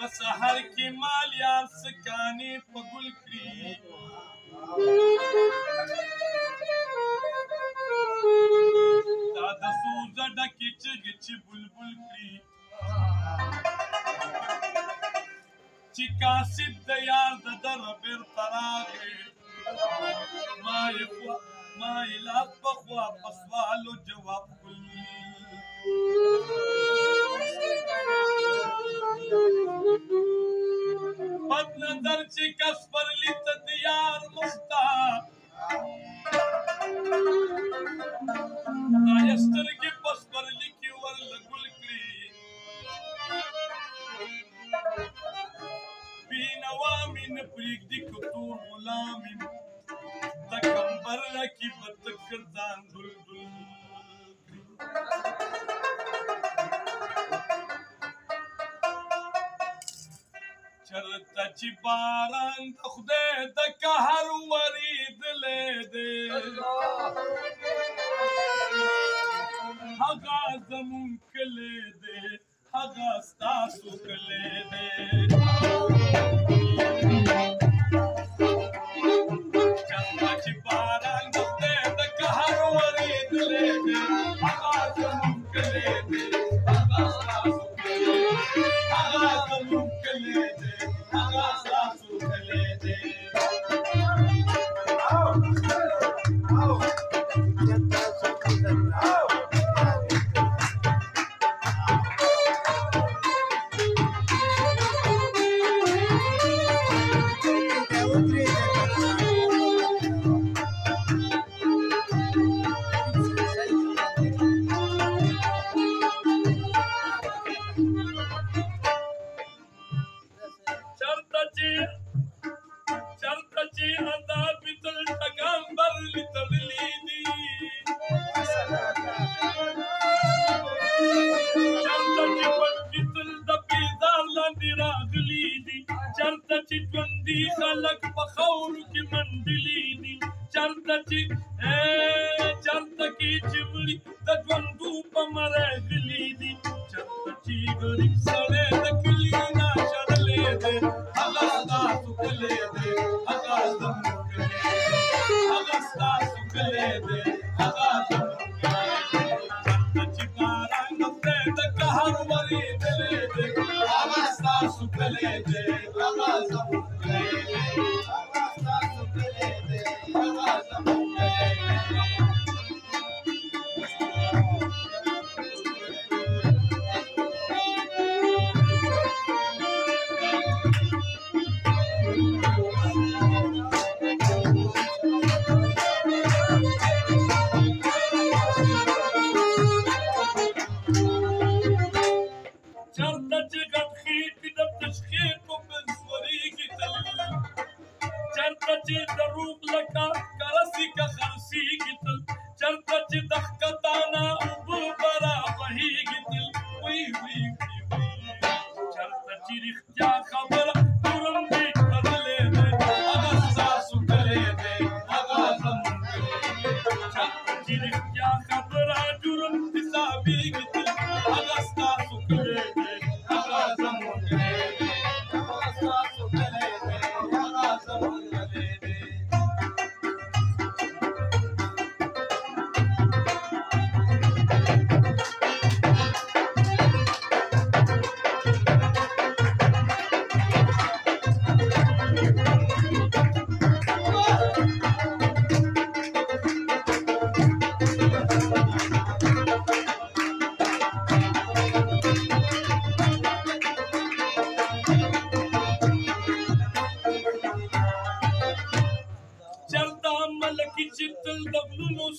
په سحر کې مال یار سکانې په ګل کړي دا د سوزه ډکې چغې چې بلبل کړي چې کاسب د یار د دره بیرته راغی ما یې لاس په خوا په سوالو جواب کړ بد نظر چې کس پر لیته د یار مخته دا یې سترګې په سپرلي کې ورله ګل کړي بینوا مې نه پرېږدي که تور غلام یم د کمبر رقیب به تکر ځان دلدل چرته چې باران د خدای د قهر ورېدلی دی هغه زمونږ کلی دی هغه ستاسو کلی دی چرته چې باران د خدای د قهر ورېدلی دی هغه زمونږ کلی دی هغه ستاسو کلی دی هغه زمونږ کلی دی خلق په خاورو کې منډلي دي چرته کې چې مړي د ژوندو په مرغلي دي چرته چې غریب سړی د کلي نه شړلی دی هغه ستاسو کلی دی هغه زموږ کلی دی هغه ستاسو کلی دی هغه زموږ کلی دی چرته چې باران د خدای د قهر ورېدلی دی هغه ستاسو کلی دی هغه زموږ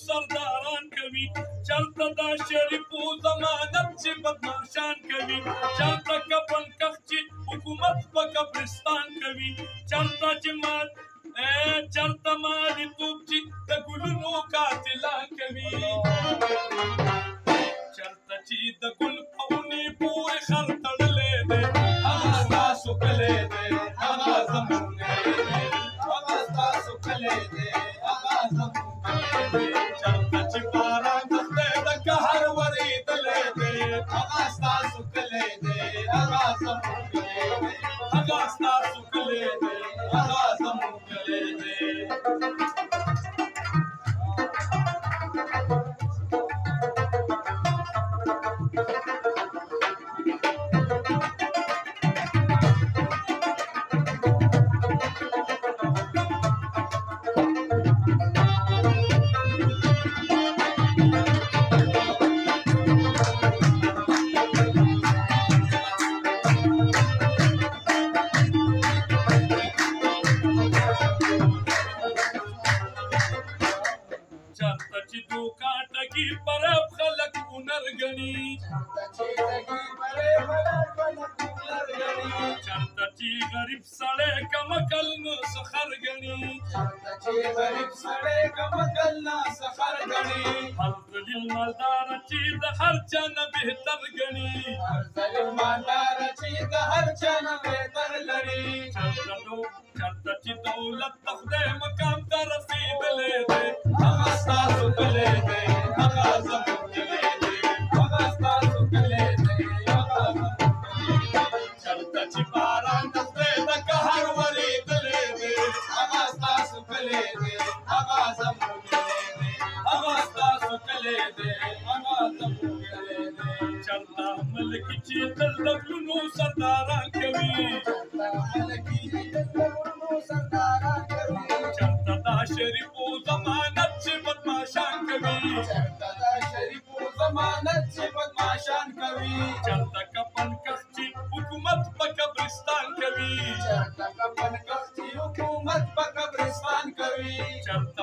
سرداران کوي چرته دا شریفو ضمانت چې بدمعشان کوي چرته کفن کښ چې حکومت په قبرستان کوي چرته مالیتوب چې د ګلونو قاتلان کوي چرته چې د ګل په ونې پورې خر تړلی دی هغه ستاسو کلی دی هغه زموږ کلی دی هغه ستاسو کلی دی هغه زموږ چرته چې باران د خدای د قهر ورېدلی دی هغه ستاسو کلی دی هغه زموږ کلی دی هغه ستاسو کلی دی هغه زموږ کلی دی چرته چې دوکا ټګي پرب خلک هنر ګڼي چرته چې غریب سړی کم عقل نه سخر ګڼي هر ذلیل مالدار چې د هر چا نه بهتر ګڼي چرته چې دولت د خدای مقام ته رسېدلی دی هغه ستاسو کلی دی هغه زموږ کلی دی هغه ستاسو کلی دی هغه زموږ کلی دی چرته چې باران د خدای د قهر ورېدلی دی هغه ستاسو کلی دی هغه زموږ کلی دی هغه ستاسو کلی دی هغه زموږ کلی دی چرته ملکي چې تل د پلونو سرداران کوي چرته دا شریفو ضمانت چې بدماشان کوي چرته کفن کښ چې حکومت په قبرستان کوي چرته